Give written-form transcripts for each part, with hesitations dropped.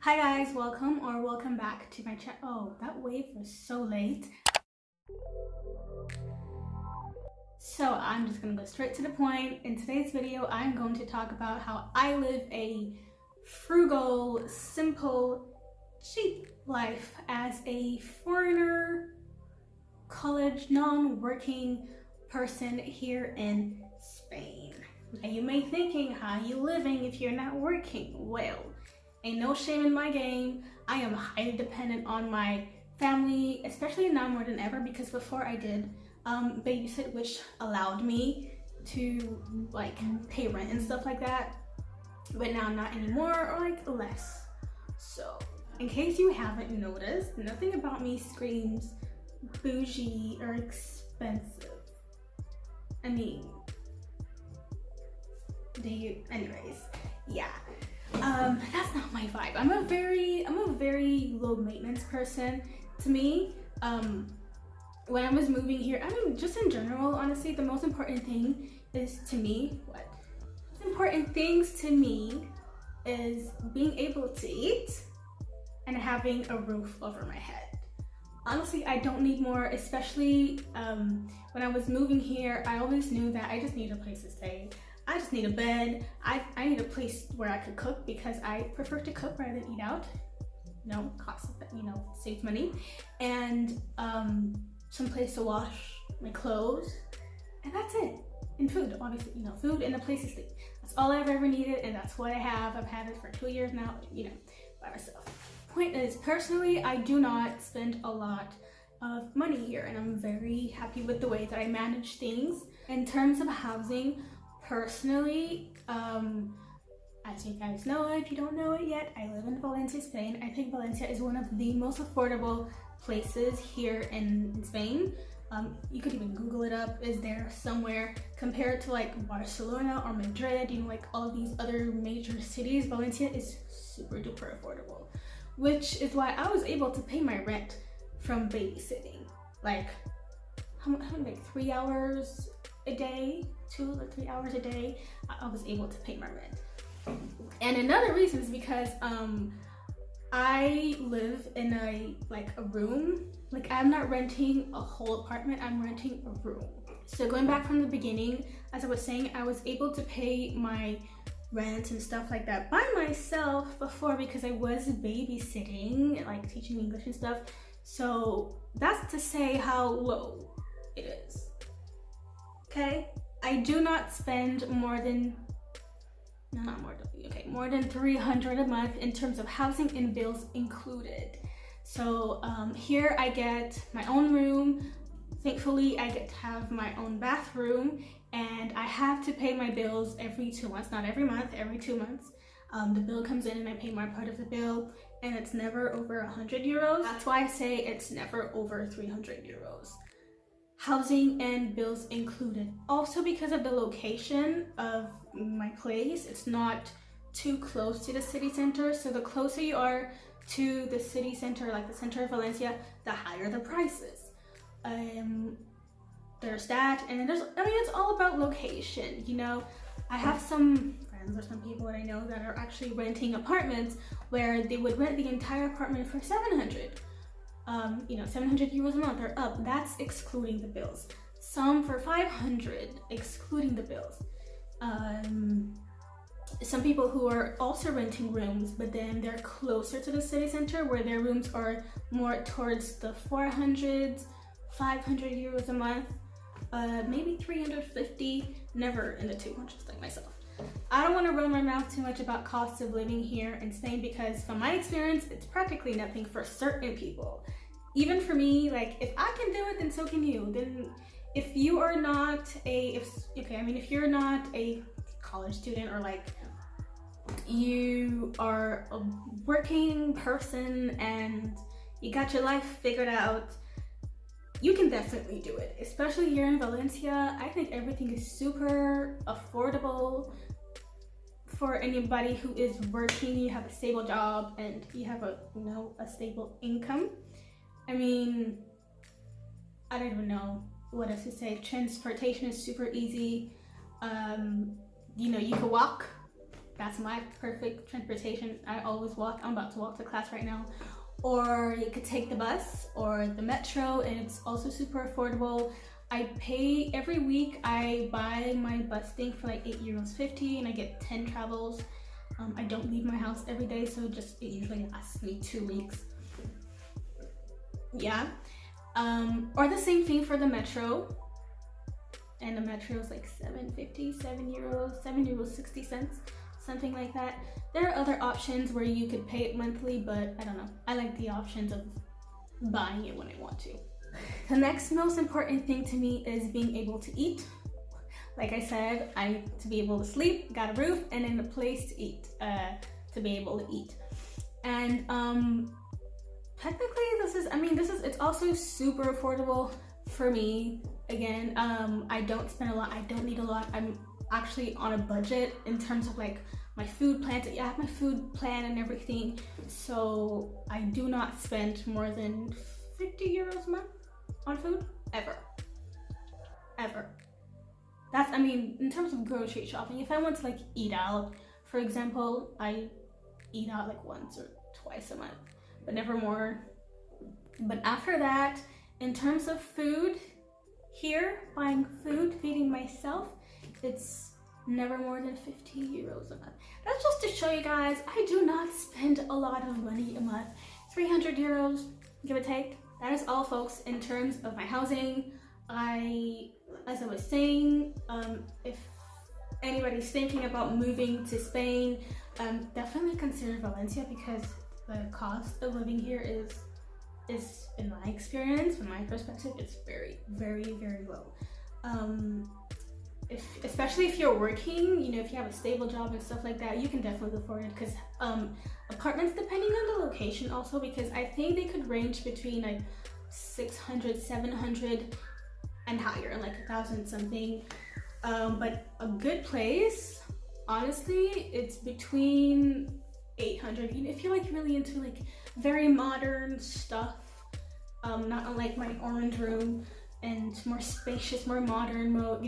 Hi guys, welcome back to my channel. Oh, that wave was so late. So I'm just gonna go straight to the point. In today's video, I'm going to talk about how I live a frugal, simple, cheap life as a foreigner, college, non-working person here in Spain. And you may be thinking, how are you living if you're not working? Well, ain't no shame in my game. I am highly dependent on my family, especially now more than ever, because before I did babysit, which allowed me to like pay rent and stuff like that, but now not anymore, or like less. So in case you haven't noticed, nothing about me screams bougie or expensive. I mean, anyways, yeah. That's not my vibe. I'm a very low maintenance person. To me, when I was moving here, I mean, just in general, honestly, the most important thing is to me, important things to me is being able to eat and having a roof over my head. Honestly, I don't need more, especially when I was moving here, I always knew that I just need a place to stay. I just need a bed. I need a place where I could cook because I prefer to cook rather than eat out. Saves money. And some place to wash my clothes. And that's it. And food, obviously, food and a place to sleep. That's all I've ever needed, and that's what I have. I've had it for 2 years now, by myself. Point is, personally, I do not spend a lot of money here, and I'm very happy with the way that I manage things. In terms of housing, personally, as you guys know, if you don't know it yet, I live in Valencia, Spain. I think Valencia is one of the most affordable places here in Spain. You could even Google it up. Is there somewhere compared to like Barcelona or Madrid, like all these other major cities? Valencia is super duper affordable, which is why I was able to pay my rent from babysitting. Like, how many, like 3 hours a day, 2 or 3 hours a day, I was able to pay my rent. And another reason is because I live in a room. Like, I'm not renting a whole apartment, I'm renting a room. So going back from the beginning, as I was saying, I was able to pay my rent and stuff like that by myself before because I was babysitting, like teaching English and stuff. So that's to say how low it is. Okay, I do not spend more than 300 a month in terms of housing and bills included. So here I get my own room. Thankfully, I get to have my own bathroom, and I have to pay my bills every 2 months, not every month, every 2 months. The bill comes in and I pay my part of the bill, and it's never over 100 euros. That's why I say it's never over 300 euros. Housing and bills included. Also, because of the location of my place, it's not too close to the city center. So the closer you are to the city center, like the center of Valencia, the higher the prices. There's that, and then it's all about location. I have some friends or some people that I know that are actually renting apartments where they would rent the entire apartment for 700. 700 euros a month or up. That's excluding the bills. Some for 500, excluding the bills. Some people who are also renting rooms, but then they're closer to the city center, where their rooms are more towards the 400s, 500 euros a month, maybe 350, never in the 200s like myself. I don't want to run my mouth too much about costs of living here in Spain because from my experience, it's practically nothing for certain people. Even for me, like, if I can do it, then so can you. Then if you are not if you're not a college student, or like you are a working person and you got your life figured out, you can definitely do it. Especially here in Valencia, I think everything is super affordable for anybody who is working. You have a stable job and you have a stable income. I mean, I don't even know what else to say. Transportation is super easy. You can walk That's my perfect transportation. I always walk. I'm about to walk to class right now. Or you could take the bus or the metro, and it's also super affordable. I pay every week. I buy my bus thing for like €8.50 and I get 10 travels. I don't leave my house every day, so it usually lasts me 2 weeks. Yeah. Or the same thing for the metro. And the metro is like €7.50, €7, 60 cents, something like that. There are other options where you could pay it monthly, but I don't know. I like the options of buying it when I want to. The next most important thing to me is being able to eat. Like I said, I need to be able to sleep, got a roof, and then a place to eat, to be able to eat. And technically it's also super affordable for me. Again, I don't spend a lot, I don't need a lot. I'm actually on a budget in terms of like my food plans. I have my food plan and everything, so I do not spend more than €50 a month on food, ever. That's, in terms of grocery shopping, if I want to like eat out, for example, I eat out like once or twice a month, but never more. But after that, in terms of food, here, buying food, feeding myself, it's never more than €50 a month. That's just to show you guys, I do not spend a lot of money a month. €300, give or take. That is all, folks, in terms of my housing. As I was saying, if anybody's thinking about moving to Spain, definitely consider Valencia, because the cost of living here is in my experience, from my perspective, it's very, very, very low. Especially if you're working, if you have a stable job and stuff like that, you can definitely afford it, because apartments, depending on the location also, because I think they could range between like 600, 700 and higher, like 1,000 something. But a good place, honestly, it's between 800. If you're like really into like very modern stuff, not unlike my orange room, and more spacious, more modern, more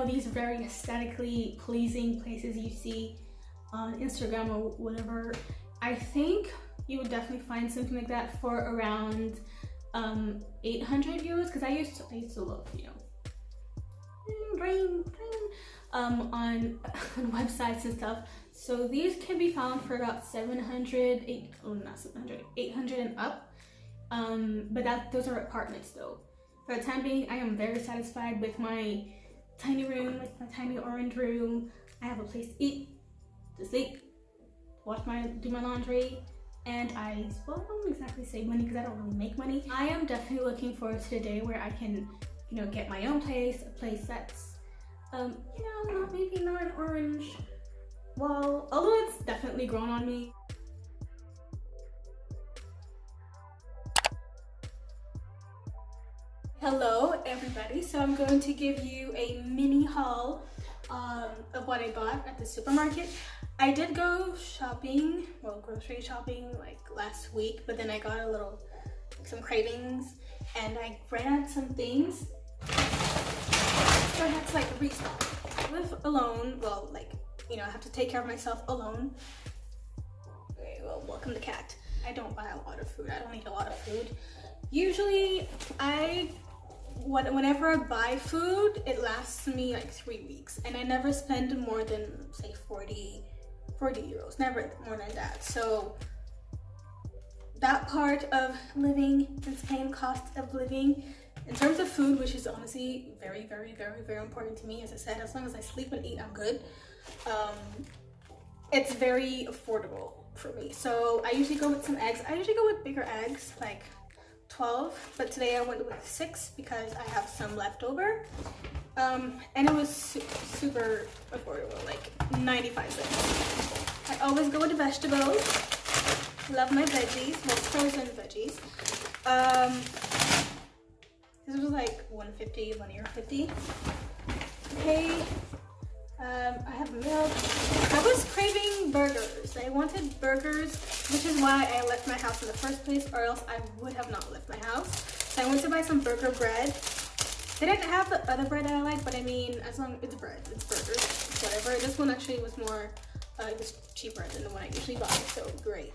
these very aesthetically pleasing places you see on Instagram or whatever. I think you would definitely find something like that for around €800, because I used to look, on websites and stuff. So these can be found for about 800 and up. But those are apartments though. For the time being, I am very satisfied with my tiny room, with my tiny orange room. I have a place to eat, to sleep, do my laundry, and I don't exactly save money because I don't really make money. I am definitely looking forward to the day where I can, get my own place, a place that's, maybe not an orange wall, although it's definitely grown on me. Hello everybody, so I'm going to give you a mini haul of what I bought at the supermarket. I did go shopping, grocery shopping like last week, but then I got some cravings and I ran out some things, so I had to restock. I live alone, I have to take care of myself alone. Okay, well, welcome to cat. I don't buy a lot of food. I don't eat a lot of food. Usually, whenever I buy food, it lasts me like 3 weeks, and I never spend more than say 40 euros, never more than that. So that part of living in Spain, cost of living, in terms of food, which is honestly very, very, very, very important to me. As I said, as long as I sleep and eat, I'm good. It's very affordable for me. So I usually go with some eggs. I usually go with bigger eggs, like 12, but today I went with 6 because I have some left over. And it was super affordable, like 95 cents. I always go with the vegetables. Love my veggies, frozen veggies. This was like €1.50. Okay. I have milk. I was craving burgers. I wanted burgers, which is why I left my house in the first place, or else I would have not left my house. So I went to buy some burger bread. They didn't have the other bread that I like, but as long as it's bread, it's burgers. whatever. This one actually was more, it was cheaper than the one I usually buy, so great.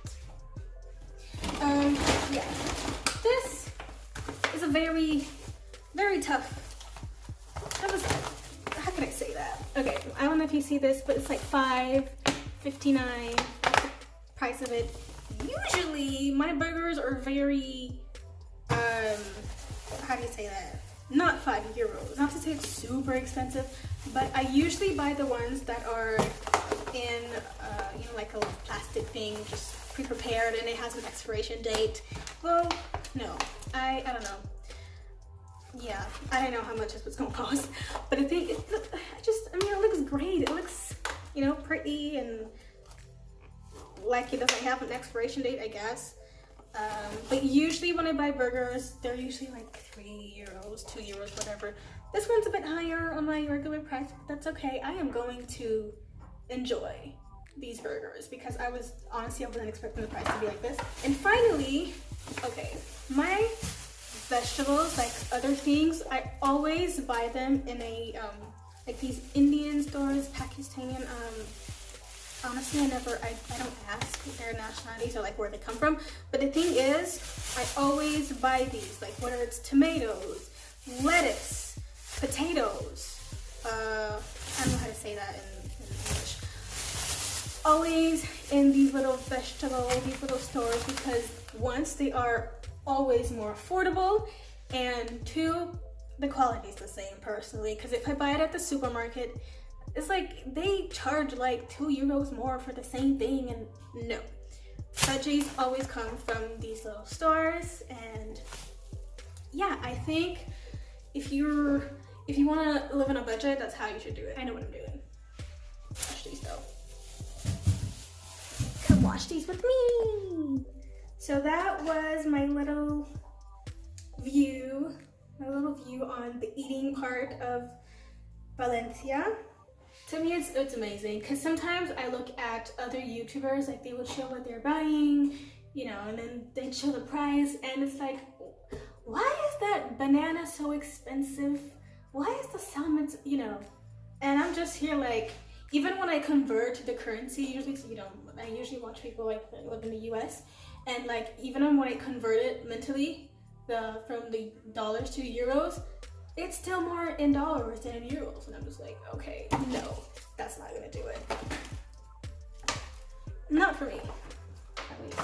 Yeah, this is a very, very tough, how can I say that? Okay, I don't know if you see this, but it's like $5.59, price of it. Usually my burgers are very, how do you say that? Not €5. Not to say it's super expensive, but I usually buy the ones that are in, you know, like a little plastic thing, just pre-prepared, and it has an expiration date. Well, no, I don't know. Yeah, I don't know how much this was gonna cost, but I think it looks great. It looks, you know, pretty, and like it doesn't have an expiration date, I guess. But usually when I buy burgers, they're usually like €3, €2, whatever. This one's a bit higher on my regular price, but that's okay. I am going to enjoy these burgers because I wasn't expecting the price to be like this. And finally, okay, my vegetables, like other things, I always buy them in a like these Indian stores, Pakistani. Honestly, I don't ask their nationalities or like where they come from. But the thing is, I always buy these, like whether it's tomatoes, lettuce, potatoes. I don't know how to say that in English. Always in these little these little stores, because once, they are always more affordable, and two, the quality is the same personally. Because if I buy it at the supermarket, it's like they charge like €2 more for the same thing, and no. Veggies always come from these little stores, and yeah, I think if you want to live on a budget, that's how you should do it. I know what I'm doing. Wash these though. Come wash these with me. So that was my little view on the eating part of Valencia. To me, it's amazing, because sometimes I look at other YouTubers, like they would show what they're buying, you know, and then they'd show the price, and it's like, why is that banana so expensive? Why is the salmon, you know? And I'm just here like, even when I convert the currency, usually, you know, I usually watch people like that live in the US, and like even when I convert it mentally, from the dollars to euros, it's still more in dollars than in euros. And I'm just like, okay, no, that's not gonna do it. Not for me, at least.